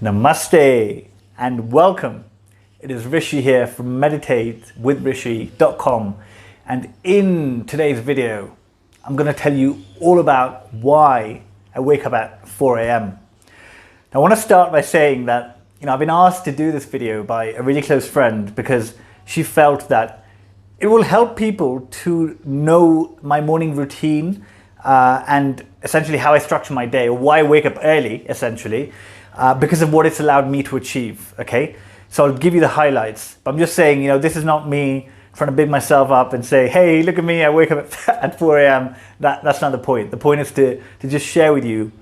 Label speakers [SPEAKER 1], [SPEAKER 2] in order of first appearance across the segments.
[SPEAKER 1] Namaste and welcome. It is Rishi here from meditatewithrishi.com, and in today's video I'm going to tell you all about why I wake up at 4 a.m. I want to start by saying that I've been asked to do this video by a really close friend because she felt that it will help people to know my morning routine and essentially how I structure my day, or why I wake up early essentially. Because of what it's allowed me to achieve, okay? So I'll give you the highlights. But I'm just saying, this is not me trying to big myself up and say, hey, look at me, I wake up at 4 a.m. That's not the point. The point is to just share with you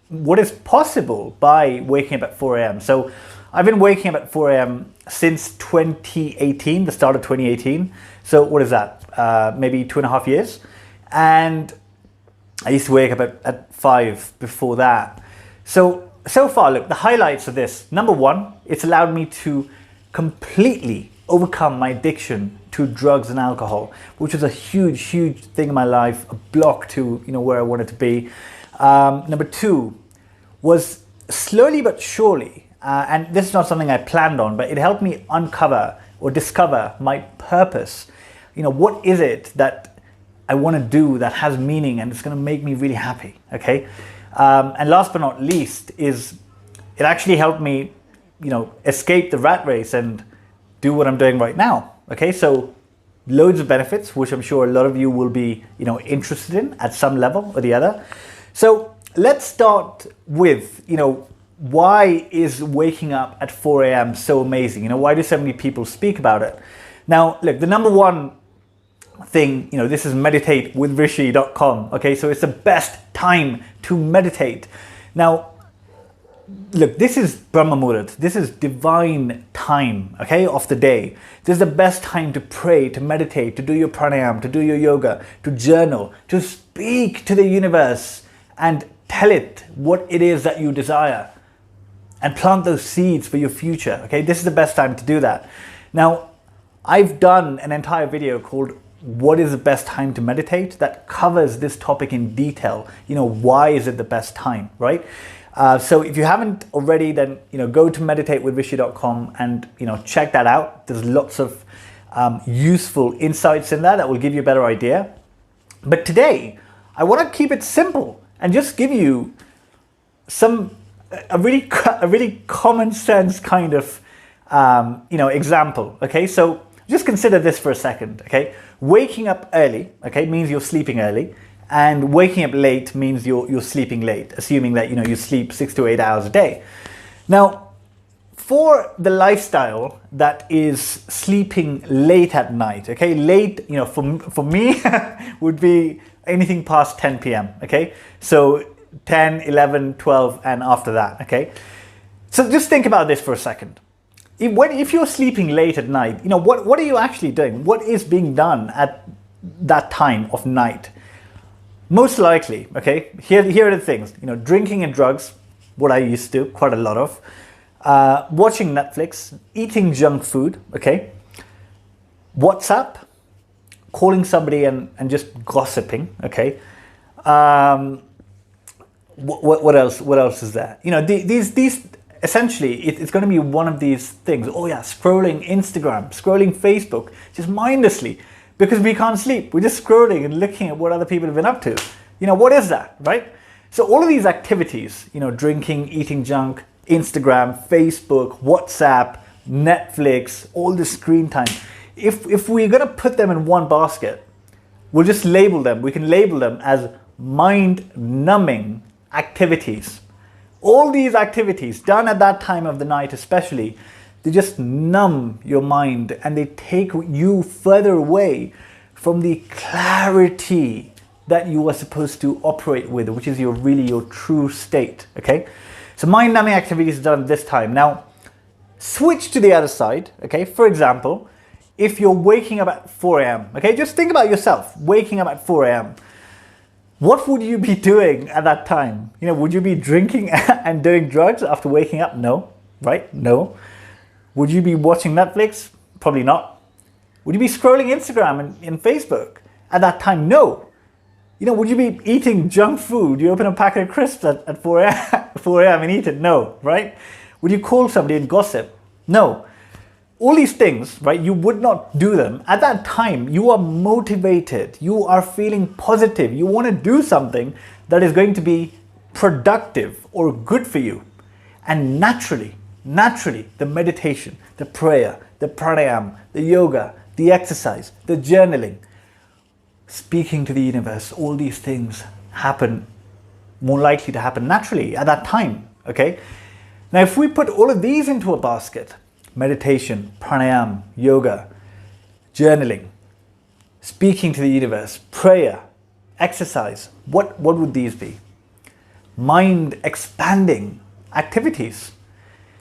[SPEAKER 1] what is possible by waking up at 4 a.m. So I've been waking up at 4 a.m. since 2018, the start of 2018. So what is that? Maybe 2.5 years. And I used to wake up at 5 before that. So far, look, the highlights of this. Number one, it's allowed me to completely overcome my addiction to drugs and alcohol, which was a huge, huge thing in my life, a block to where I wanted to be. Number two was slowly but surely, and this is not something I planned on, but it helped me uncover or discover my purpose. What is it that I want to do that has meaning and it's going to make me really happy, okay? And last but not least is it actually helped me, escape the rat race and do what I'm doing right now. Okay, so loads of benefits, which I'm sure a lot of you will be, interested in at some level or the other. So let's start with, why is waking up at 4 a.m. so amazing? Why do so many people speak about it? Now, look, the number one thing, this is meditatewithrishi.com. Okay, so it's the best time to meditate. Now, look, this is Brahma Muhurat. This is divine time, okay, of the day. This is the best time to pray, to meditate, to do your pranayama, to do your yoga, to journal, to speak to the universe and tell it what it is that you desire and plant those seeds for your future, okay? This is the best time to do that. Now, I've done an entire video called what is the best time to meditate that covers this topic in detail. Why is it the best time, right? So if you haven't already, then go to meditatewithrishi.com and check that out. There's lots of useful insights in there that will give you a better idea. But today I want to keep it simple and just give you a really common sense kind of example. Okay, so just consider this for a second, okay? Waking up early, okay, means you're sleeping early, and waking up late means you're sleeping late, assuming that you sleep 6 to 8 hours a day. Now, for the lifestyle that is sleeping late at night, okay, late, for me would be anything past 10 p.m., okay? So 10, 11, 12, and after that, okay? So just think about this for a second. If you're sleeping late at night, what are you actually doing? What is being done at that time of night? Most likely, okay, here are the things. Drinking and drugs, what I used to do quite a lot of. Watching Netflix, eating junk food, okay. WhatsApp, calling somebody and just gossiping, okay. What else? What else is there? These. Essentially, it's going to be one of these things. Oh yeah, scrolling Instagram, scrolling Facebook, just mindlessly, because we can't sleep. We're just scrolling and looking at what other people have been up to. What is that, right? So all of these activities, drinking, eating junk, Instagram, Facebook, WhatsApp, Netflix, all the screen time. If we're going to put them in one basket, we'll just label them. We can label them as mind-numbing activities. All these activities done at that time of the night especially, they just numb your mind and they take you further away from the clarity that you are supposed to operate with, which is your true state, okay? So mind-numbing activities done this time. Now, switch to the other side, okay? For example, if you're waking up at 4 a.m., okay? Just think about yourself, waking up at 4 a.m. What would you be doing at that time? Would you be drinking and doing drugs after waking up? No, right? No. Would you be watching Netflix? Probably not. Would you be scrolling Instagram and Facebook at that time? No. Would you be eating junk food? You open a packet of crisps at 4 a.m. and eat it? No, right? Would you call somebody and gossip? No. All these things, right, you would not do them. At that time, you are motivated. You are feeling positive. You want to do something that is going to be productive or good for you. And naturally, the meditation, the prayer, the pranayama, the yoga, the exercise, the journaling, speaking to the universe, all these things happen, more likely to happen naturally at that time, okay? Now, if we put all of these into a basket, meditation, pranayama, yoga, journaling, speaking to the universe, prayer, exercise, what would these be? Mind expanding activities.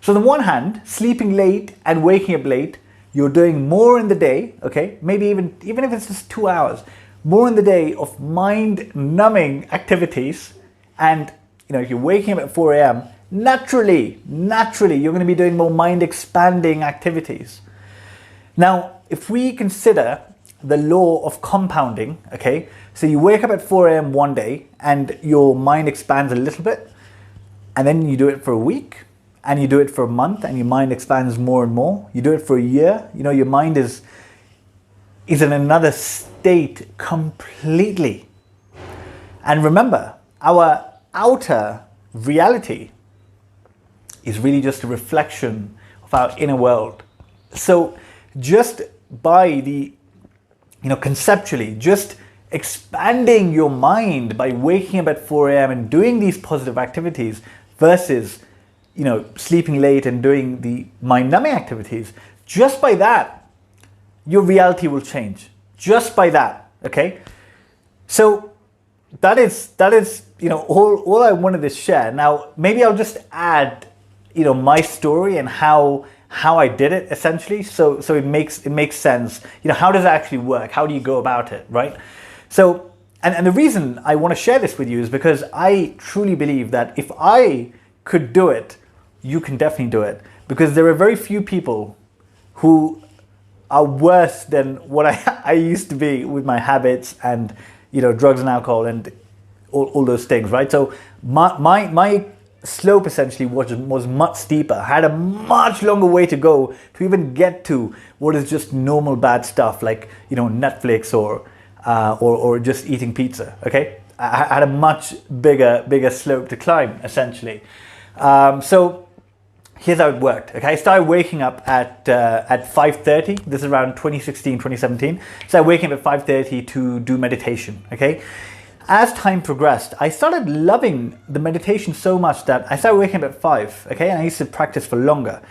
[SPEAKER 1] So on the one hand, sleeping late and waking up late, you're doing more in the day, okay? Maybe even if it's just 2 hours, more in the day of mind numbing activities. And if you're waking up at 4 a.m., naturally, you're going to be doing more mind expanding activities. Now, if we consider the law of compounding, okay? So you wake up at 4 a.m. one day and your mind expands a little bit, and then you do it for a week, and you do it for a month, and your mind expands more and more. You do it for a year, your mind is in another state completely. And remember, our outer reality is really just a reflection of our inner world. So just by conceptually, just expanding your mind by waking up at 4 a.m. and doing these positive activities versus, sleeping late and doing the mind numbing activities, just by that, your reality will change. Just by that, okay? So that is all I wanted to share. Now, maybe I'll just add, my story and how I did it essentially. So it makes sense. How does it actually work? How do you go about it, right? So, and the reason I want to share this with you is because I truly believe that if I could do it, you can definitely do it. Because there are very few people who are worse than what I used to be with my habits and, drugs and alcohol and all those things, right? So my slope essentially was much steeper. I had a much longer way to go to even get to what is just normal bad stuff like, Netflix or just eating pizza, okay? I had a much bigger slope to climb, essentially. So here's how it worked, okay? I started waking up at 5:30. This is around 2016, 2017. So I waking up at 5:30 to do meditation, okay? As time progressed, I started loving the meditation so much that I started waking up at 5, okay? And I used to practice for longer.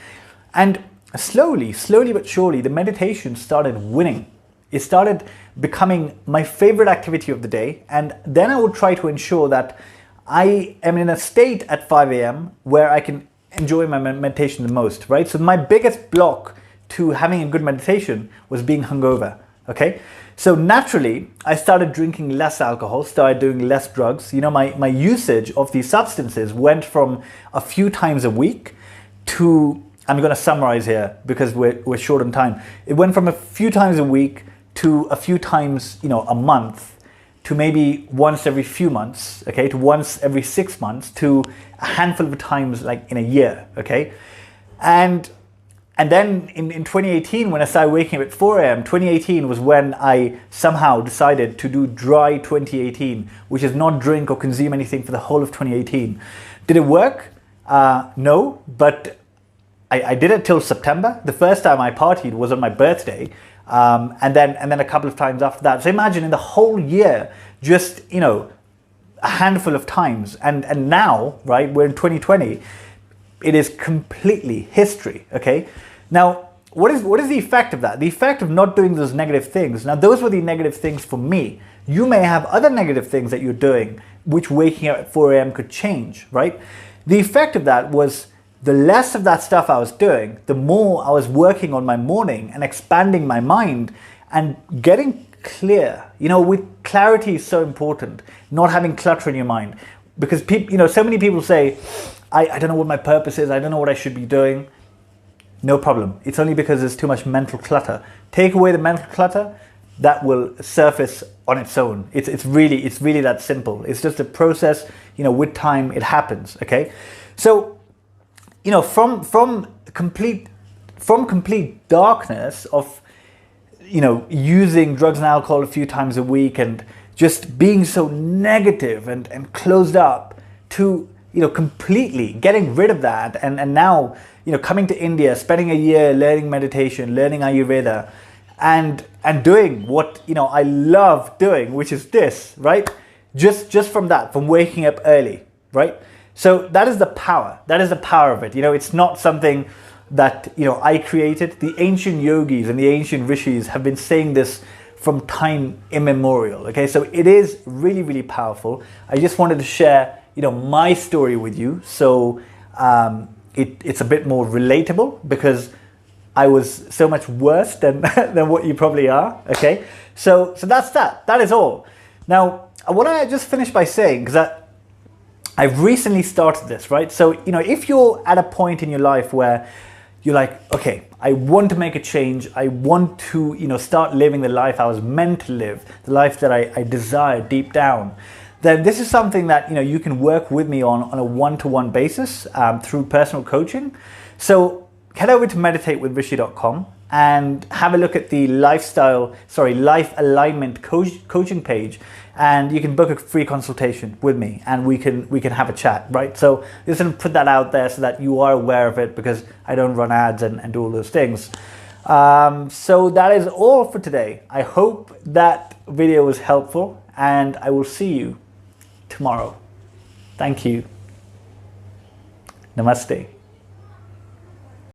[SPEAKER 1] And slowly but surely, the meditation started winning. It started becoming my favorite activity of the day. And then I would try to ensure that I am in a state at 5 a.m. where I can enjoy my meditation the most, right? So my biggest block to having a good meditation was being hungover, okay? So naturally, I started drinking less alcohol, started doing less drugs. My usage of these substances went from a few times a week to, I'm going to summarize here because we're short on time. It went from a few times a week to a few times, a month, to maybe once every few months, okay, to once every 6 months, to a handful of times like in a year, okay? And then in 2018, when I started waking up at 4 a.m., 2018 was when I somehow decided to do dry 2018, which is not drink or consume anything for the whole of 2018. Did it work? No, but I did it till September. The first time I partied was on my birthday. And then a couple of times after that. So imagine in the whole year, just, a handful of times. And now, right, we're in 2020, it is completely history, okay? Now, what is the effect of that? The effect of not doing those negative things. Now, those were the negative things for me. You may have other negative things that you're doing, which waking up at 4 a.m. could change, right? The effect of that was the less of that stuff I was doing, the more I was working on my morning and expanding my mind and getting clear. With clarity is so important, not having clutter in your mind. Because people, so many people say, I don't know what my purpose is, I don't know what I should be doing. No problem. It's only because there's too much mental clutter. Take away the mental clutter, that will surface on its own. It's really that simple. It's just a process, with time it happens, okay? So you know, from complete darkness of, you know, using drugs and alcohol a few times a week and just being so negative and closed up, to, you know, completely getting rid of that, and now, you know, coming to India, spending a year learning meditation, learning Ayurveda, and doing what, you know, I love doing, which is this, right? Just from that, from waking up early, right? So that is the power. That is the power of it. You know, it's not something that, you know, I created. The ancient yogis and the ancient rishis have been saying this from time immemorial. Okay, so it is really, really powerful. I just wanted to share, you know, my story with you, so it's a bit more relatable, because I was so much worse than than what you probably are. Okay, so that's that. That is all. Now, I want to just finish by saying, because I've recently started this, right? So, you know, if you're at a point in your life where you're like, okay, I want to make a change, I want to, you know, start living the life I was meant to live, the life that I desire deep down, then this is something that, you know, you can work with me on a one-to-one basis through personal coaching. So head over to meditatewithrishi.com and have a look at the life alignment coaching page, and you can book a free consultation with me, and we can have a chat, right? So just going to put that out there so that you are aware of it, because I don't run ads and do all those things. So that is all for today. I hope that video was helpful, and I will see you tomorrow. Thank you. Namaste.